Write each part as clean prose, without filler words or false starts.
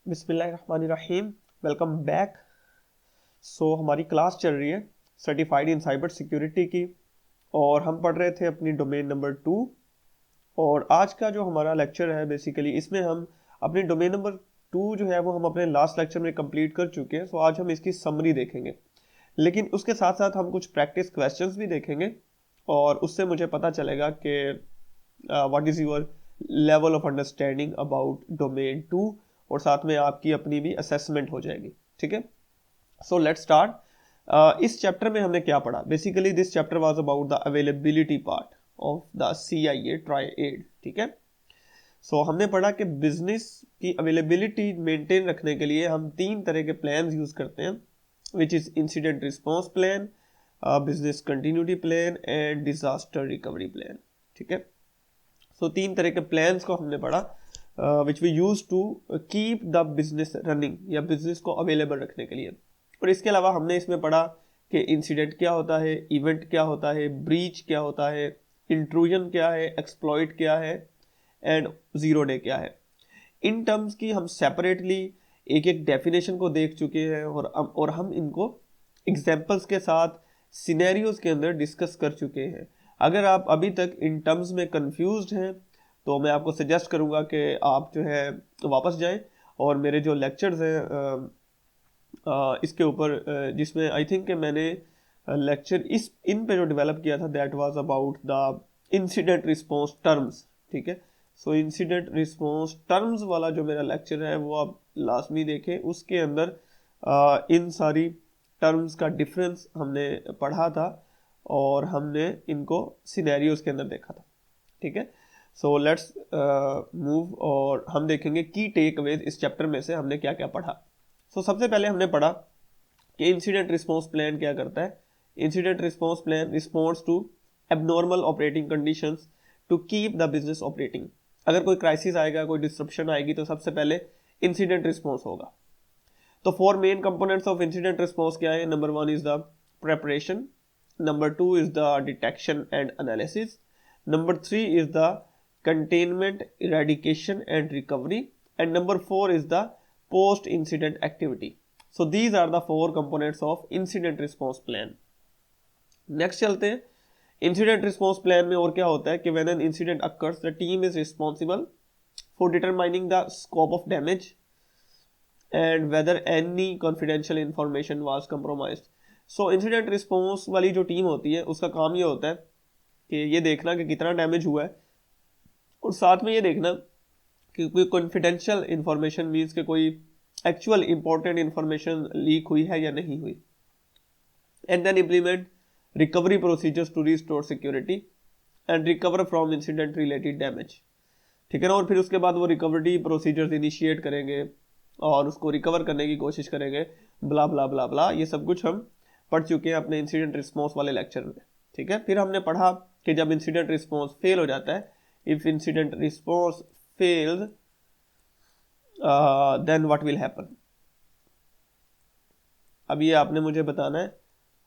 बिस्मिल्लाहिर्रहमानिर्रहीम। Welcome back. हमारी class चल रही है सर्टिफाइड इन साइबर सिक्योरिटी की और हम पढ़ रहे थे अपनी डोमेन नंबर 2। और आज का जो हमारा लेक्चर है बेसिकली इसमें हम अपनी डोमेन नंबर 2 जो है वो हम अपने लास्ट लेक्चर में कंप्लीट कर चुके हैं। आज हम इसकी समरी देखेंगे, लेकिन उसके साथ साथ हम कुछ प्रैक्टिस क्वेश्चंस भी देखेंगे और उससे मुझे पता चलेगा कि what is your level of understanding about domain 2 और साथ में आपकी अपनी भी असेसमेंट हो जाएगी। ठीक है, सो लेट्स स्टार्ट। इस चैप्टर में हमने क्या पढ़ा? Basically this chapter was about the availability part of the CIA try-add. ठीक है, हमने पढ़ा कि बिजनेस की अवेलेबिलिटी मेंटेन रखने के लिए हम 3 तरह के प्लान्स यूज करते हैं, which is incident response plan, business continuity plan and disaster recovery plan. ठीक है, 3 तरह के प्लान्स को हमने पढ़ा which we use to keep the business running या बिजनेस को अवेलेबल रखने के लिए। और इसके अलावा हमने इसमें पढ़ा कि इंसिडेंट क्या होता है, इवेंट क्या होता है, ब्रीच क्या होता है, इंट्रूजन क्या है, एक्सप्लॉइट क्या है एंड जीरो डे क्या है। इन टर्म्स की हम सेपरेटली एक एक डेफिनेशन को देख चुके हैं और हम इनको एग्जाम्पल्स के साथ सिनेरियोज के अंदर डिस्कस कर चुके हैं। अगर आप अभी तक इन टर्म्स में कंफ्यूज्ड हैं तो मैं आपको सजेस्ट करूंगा कि आप जो है वापस जाएं और मेरे जो लेक्चर्स हैं इसके ऊपर जिसमें आई थिंक कि मैंने लेक्चर इन पे जो डेवलप किया था that was about the incident response terms. ठीक है, इंसिडेंट रिस्पॉन्स टर्म्स वाला जो मेरा लेक्चर है वो आप लाजमी देखें। उसके अंदर इन सारी टर्म्स का डिफरेंस हमने पढ़ा था और हमने इनको सिनेरियोज के अंदर देखा था। ठीक है, सो लेट्स मूव और हम देखेंगे की टेक अवेज इस चैप्टर में से हमने क्या क्या पढ़ा। सबसे पहले हमने पढ़ा कि इंसिडेंट रिस्पॉन्स प्लान क्या करता है। Incident response plan responds to abnormal operating conditions to keep the business operating. अगर कोई क्राइसिस आएगा, कोई डिस्ट्रप्शन आएगी तो सबसे पहले इंसिडेंट रिस्पॉन्स होगा। तो 4 main components of incident response क्या है? Number 1 is the preparation, number 2 is the detection and analysis, number 3 is the containment, eradication and recovery, and number 4 is the post incident activity. So these are the 4 components of incident response plan. Next चलते हैं incident response plan में। और क्या होता है कि when an incident occurs the team is responsible for determining the scope of damage and whether any confidential information was compromised. So incident response वाली जो टीम होती है उसका काम ये होता है कि ये देखना कि कितना डैमेज हुआ है और साथ में ये देखना कि कोई कॉन्फिडेंशियल इंफॉर्मेशन मीन्स कि कोई एक्चुअल इंपॉर्टेंट इंफॉर्मेशन लीक हुई है या नहीं हुई। And then implement recovery procedures to restore security and recover from incident related damage. ठीक है ना, और फिर उसके बाद वो रिकवरी प्रोसीजर्स इनिशिएट करेंगे और उसको रिकवर करने की कोशिश करेंगे, ब्ला ब्ला ब्ला ब्ला। ये सब कुछ हम पढ़ चुके हैं अपने इंसिडेंट रिस्पॉन्स वाले लेक्चर में। ठीक है, फिर हमने पढ़ा कि जब इंसिडेंट रिस्पॉन्स फेल हो जाता है, if incident response fails then what will happen। अब ये आपने मुझे बताना है।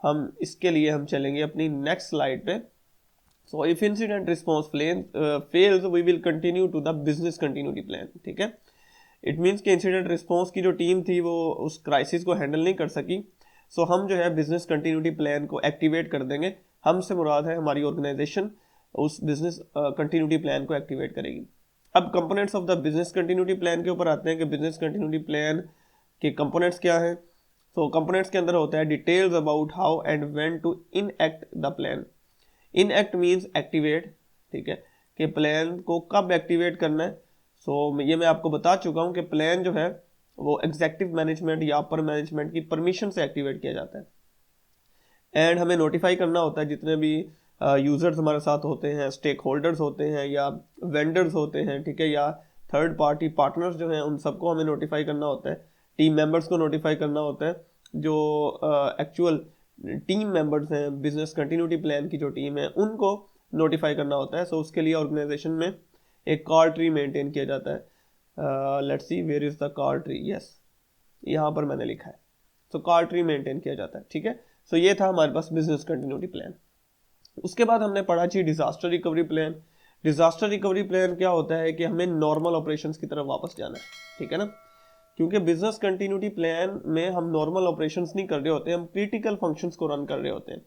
हम इसके लिए हम चलेंगे अपनी नेक्स्ट स्लाइड पे। so if incident response fails we will continue to the business continuity plan। ठीक है, इट मीन्स कि इंसिडेंट रिस्पॉन्स की जो टीम थी वो उस क्राइसिस को हैंडल नहीं कर सकी। हम जो है बिजनेस कंटिन्यूटी प्लान को एक्टिवेट कर देंगे। हमसे मुराद है हमारी ऑर्गेनाइजेशन उस बिजनेस कंटिन्यूटी प्लान को एक्टिवेट करेगी। अब components of the business continuity plan के ऊपर आते हैं कि बिजनेस कंटिन्यूटी प्लान के कंपोनेंट्स क्या हैं। कंपोनेंट्स के अंदर होता है details about how and when to enact the plan. Enact means activate. ठीक है, कि प्लान को कब एक्टिवेट करना है। ये मैं आपको बता चुका हूँ कि प्लान जो है वो एग्जीक्यूटिव मैनेजमेंट या अपर मैनेजमेंट की परमिशन से एक्टिवेट किया जाता है। एंड हमें नोटिफाई करना होता है जितने भी यूजर्स हमारे साथ होते हैं, स्टेक होल्डर्स होते हैं या वेंडर्स होते हैं, ठीक है, या थर्ड पार्टी पार्टनर्स जो हैं उन सबको हमें नोटिफाई करना होता है। टीम मेंबर्स को नोटिफाई करना होता है, जो एक्चुअल टीम मेंबर्स हैं बिजनेस कंटिन्यूटी प्लान की जो टीम है उनको नोटिफाई करना होता है। उसके लिए ऑर्गेनाइजेशन में एक कॉल ट्री मेंटेन किया जाता है। Let's see where is the call tree. Yes, यहाँ पर मैंने लिखा है। कॉल ट्री मेंटेन किया जाता है। ठीक है, ये था हमारे पास बिजनेस कंटिन्यूटी प्लान। उसके बाद हमने पढ़ा चाहिए disaster recovery plan. Disaster recovery plan क्या होता है कि हमें नॉर्मल ऑपरेशंस की तरफ वापस जाना है। ठीक है ना, क्योंकि बिजनेस कंटिन्यूटी प्लान में हम नॉर्मल ऑपरेशंस नहीं कर रहे होते, हम क्रिटिकल फंक्शंस को रन कर रहे होते हैं।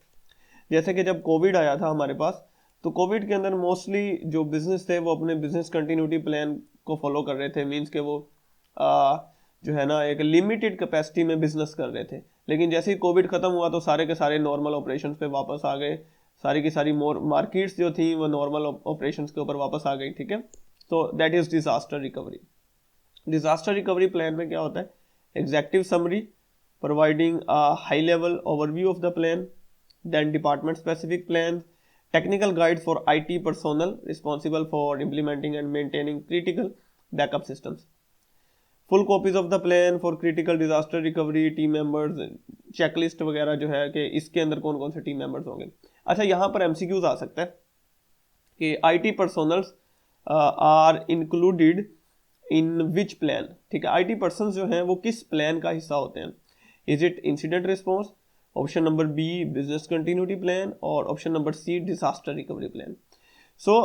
जैसे कि जब कोविड आया था हमारे पास, तो कोविड के अंदर मोस्टली जो बिजनेस थे वो अपने बिजनेस कंटिन्यूटी प्लान को फॉलो कर रहे थे। मींस के वो जो है ना एक लिमिटेड कैपेसिटी में बिजनेस कर रहे थे। लेकिन जैसे ही कोविड खत्म हुआ तो सारे के सारे नॉर्मल ऑपरेशंस पे वापस आ गए। सारी की सारी मार्केट्स जो थी वो नॉर्मल ऑपरेशंस के ऊपर वापस आ गई। ठीक है, तो that is disaster recovery. Disaster recovery plan में क्या होता है? Executive summary providing a high level overview of the plan, then department specific plan, technical guide for IT personnel responsible for implementing and maintaining critical backup systems, full copies of the plan for critical disaster recovery, team members, checklist वगैरह जो है कि इसके अंदर कौन कौन से team members होंगे। अच्छा, यहाँ पर MCQs आ सकता है कि IT personnels are included in which plan. ठीक है, IT पर्सन जो हैं वो किस प्लान का हिस्सा होते हैं? Is it incident response, option number B business continuity plan, और option number C disaster recovery plan. So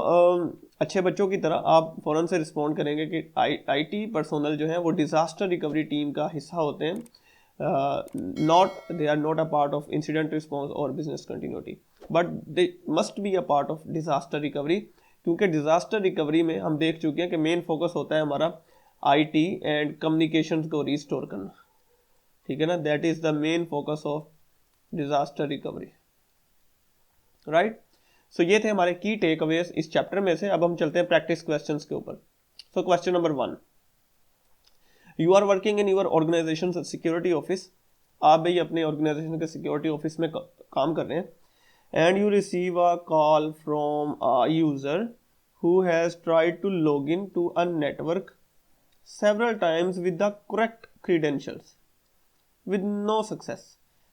अच्छे बच्चों की तरह आप फौरन से रिस्पॉन्ड करेंगे कि IT पर्सोनल जो है वो डिजास्टर रिकवरी टीम का हिस्सा होते हैं, not they are not a part of incident response और business continuity, but they must be a part of disaster recovery. क्योंकि डिजास्टर रिकवरी में हम देख चुके हैं कि मेन फोकस होता है हमारा IT एंड कम्युनिकेशन को रिस्टोर करना। ठीक है ना, that is the main focus of disaster recovery, right. So ये थे हमारे की टेक अवेज इस चैप्टर में से। अब हम चलते हैं प्रैक्टिस क्वेश्चंस के ऊपर। So question number 1, you are working in your organization security office. आप भाई अपने ऑर्गेनाइजेशन के सिक्योरिटी ऑफिस में काम कर रहे हैं, and you receive a call from a user who has tried to log in to a network several times with the correct credentials with no success.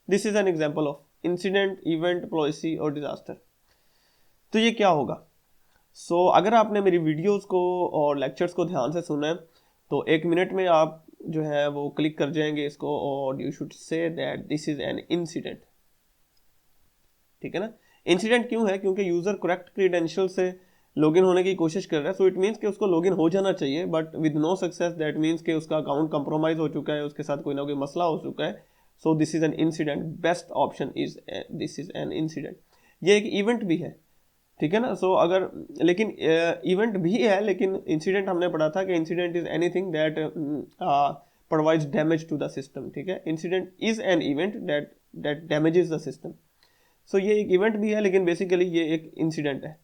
This is an example of incident, event, policy और disaster. तो ये क्या होगा? अगर आपने मेरी videos को और लेक्चर्स को ध्यान से सुना है तो 1 मिनट में आप जो है वो क्लिक कर जाएंगे इसको, और you should say that this is an incident. ठीक है ना, इंसिडेंट क्यों है? क्योंकि यूजर करेक्ट क्रीडेंशियल से लॉगिन होने की कोशिश कर रहा है, सो इट मीन्स कि उसको लॉगिन हो जाना चाहिए, but with no success, that means कि उसका अकाउंट कंप्रोमाइज हो चुका है, उसके साथ कोई ना कोई मसला हो चुका है। सो this is an incident. Best option is this is an incident. ये एक इवेंट भी है, ठीक है ना। अगर लेकिन इवेंट भी है, लेकिन इंसिडेंट हमने पढ़ा था कि incident is anything that provides damage to the system. ठीक है, incident is an event that damages the system. ये एक इवेंट भी है, लेकिन बेसिकली ये एक इंसिडेंट है।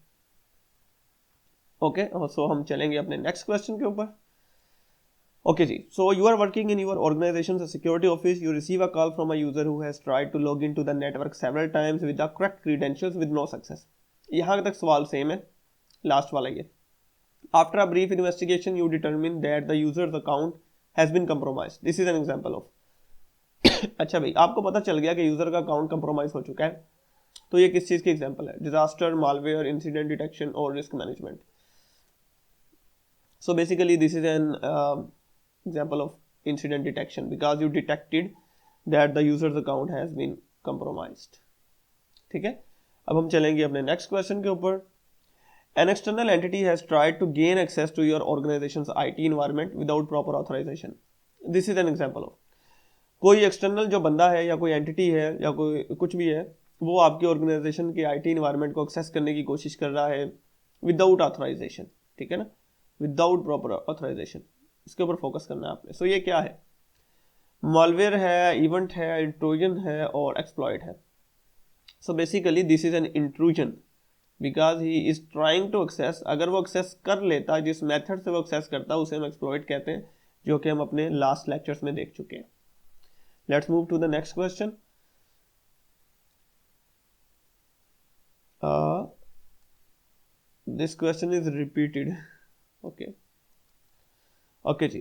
ओके, सो हम चलेंगे अपने नेक्स्ट क्वेश्चन के ऊपर। Okay ji, so you are working in your organization security office, you receive a call from a user who has tried to log in to the network several times with the correct credentials with no success. यहाँ तक सवाल same है, last वाला ये। After a brief investigation you determine that the user's account has been compromised. This is an example of अच्छा भाई, आपको पता चल गया कि यूजर का अकाउंट कंप्रोमाइज हो चुका है, तो ये किस चीज की एग्जांपल है? डिजास्टर, मालवेयर, इंसिडेंट डिटेक्शन और risk management. So basically this is an example of incident detection because you detected that the user's account has been compromised. ठीक है, अब हम चलेंगे अपने नेक्स्ट क्वेश्चन के ऊपर। An external entity has tried to gain access to your organization's IT environment without proper authorization. This is an example of कोई external जो बंदा है या कोई एंटिटी है या कोई कुछ भी है, वो आपकी ऑर्गेनाइजेशन के IT इन्वायरमेंट को एक्सेस करने की कोशिश कर रहा है विदाउट ऑथराइजेशन। ठीक है ना, विदाउट प्रॉपर ऑथराइजेशन, इसके ऊपर फोकस करना है आपने। ये क्या है? मॉलवेयर है, इवेंट है, इंट्रूजन है और एक्सप्लॉइट है। Basically this is an intrusion because he is trying to access. अगर वो एक्सेस कर लेता है, जिस मेथड से वो एक्सेस करता है उसे हम एक्सप्लॉइट कहते हैं, जो कि हम अपने लास्ट लेक्चर्स में देख चुके हैं। Let's move to the next question. This question is repeated. Okay ji.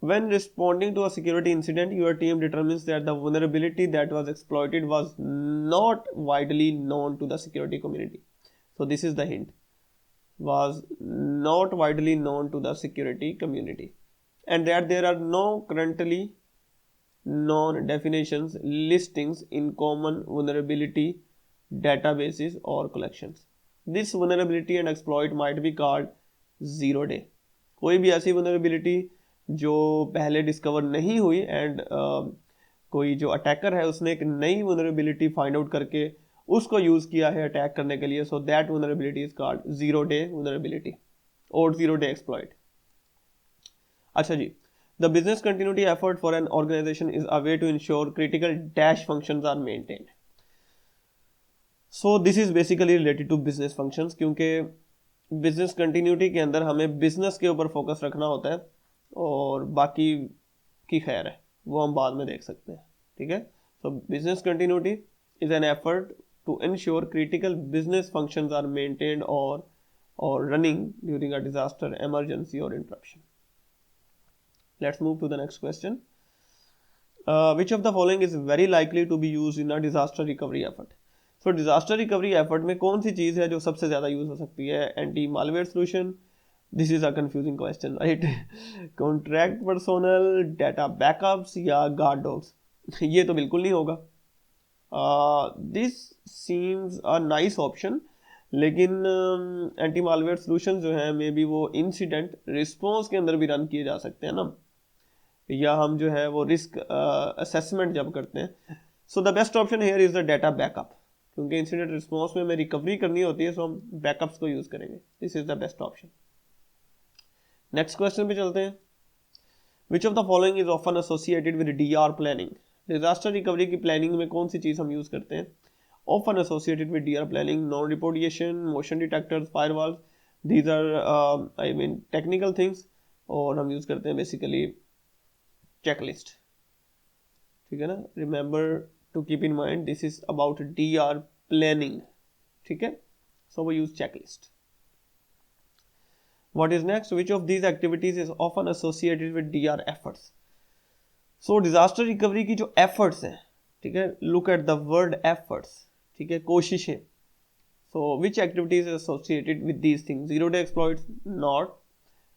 When responding to a security incident, your team determines that the vulnerability that was exploited was not widely known to the security community. So this is the hint. Was not widely known to the security community. And that there are no currently known definitions, listings in common vulnerability databases or collections. This vulnerability and exploit might be called zero day. कोई भी ऐसी vulnerability जो पहले discover नहीं हुई and कोई जो attacker है उसने एक नई वनरेबिलिटी फाइंड आउट करके उसको यूज किया है अटैक करने के लिए, so that vulnerability is called zero day vulnerability और जीरो डे एक्सप्लॉइट। अच्छा जी, the business continuity effort for an organization is a way to ensure critical dash functions are maintained. So this is basically related to business functions, क्योंकि business continuity के अंदर हमें business के ऊपर focus रखना होता है और बाकी की खैर है वो हम बाद में देख सकते हैं, ठीक है। So business continuity is an effort to ensure critical business functions are maintained और running during a disaster, emergency और interruption. Let's move to the next question. which of the following is very likely to be used in a disaster recovery effort? So disaster recovery effort में कौन सी चीज़ है जो सबसे ज़्यादा use हो सकती है? Anti malware solution, this is a confusing question, right? Contract personnel, data backups या गार्ड डॉग्स? ये तो बिल्कुल नहीं होगा। This seems a nice option, लेकिन एंटी मालवेयर सोल्यूशन जो है मे बी वो इंसिडेंट रिस्पॉन्स के अंदर भी रन किए जा सकते हैं ना, या हम जो है वो रिस्क असेसमेंट जब करते हैं। So the best option here is the data backup, क्योंकि इंसिडेंट रिस्पॉन्स में हमें रिकवरी करनी होती है, सो हम बैकअप्स को यूज करेंगे। This is the best option. Next question पे चलते हैं। Which of the following is often associated with DR planning? Disaster recovery की प्लानिंग में कौन सी चीज हम यूज करते हैं? Often associated with DR planning, non repudiation, motion detectors, firewalls, these are I mean technical things, और हम यूज करते हैं बेसिकली चेकलिस्ट, ठीक है ना। Remember to keep in mind this is about DR planning, ठीक है। सो वो use checklist. What is next? Which of these activities is often associated with DR efforts? So disaster recovery की जो efforts हैं, ठीक है, look at the word efforts, ठीक है, कोशिशें। So which activities associated with these things? Zero day exploits, not.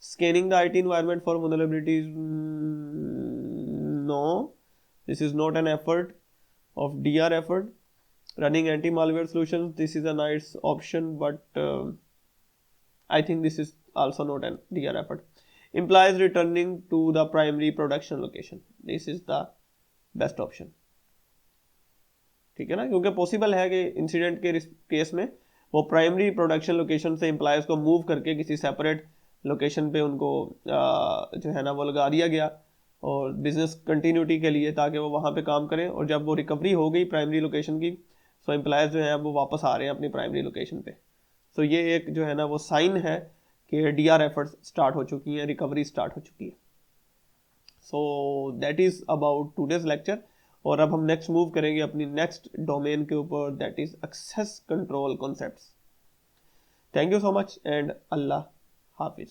Scanning the IT environment for vulnerabilities, no, this is not an effort of DR effort. Running anti-malware solutions, this is a nice option, but I think this is also not an DR effort. Implies returning to the primary production location, this is the best option, ठीक है ना, क्योंकि possible है कि incident के case में वो primary production location से एम्प्लॉयज को मूव करके किसी सेपरेट लोकेशन पे उनको जो है ना वो लगा दिया गया और बिजनेस कंटिन्यूटी के लिए, ताकि वो वहाँ पे काम करें, और जब वो रिकवरी हो गई प्राइमरी लोकेशन की, सो एम्प्लॉयज जो है वो वापस आ रहे हैं अपनी प्राइमरी लोकेशन पे। सो ये एक जो है ना वो साइन है कि डीआर एफर्ट्स स्टार्ट हो चुकी हैं, रिकवरी स्टार्ट हो चुकी है। So that is about today's lecture, और अब हम नेक्स्ट मूव करेंगे अपनी नेक्स्ट डोमेन के ऊपर, that is access control concepts. Thank you so much and अल्लाह हाफिज।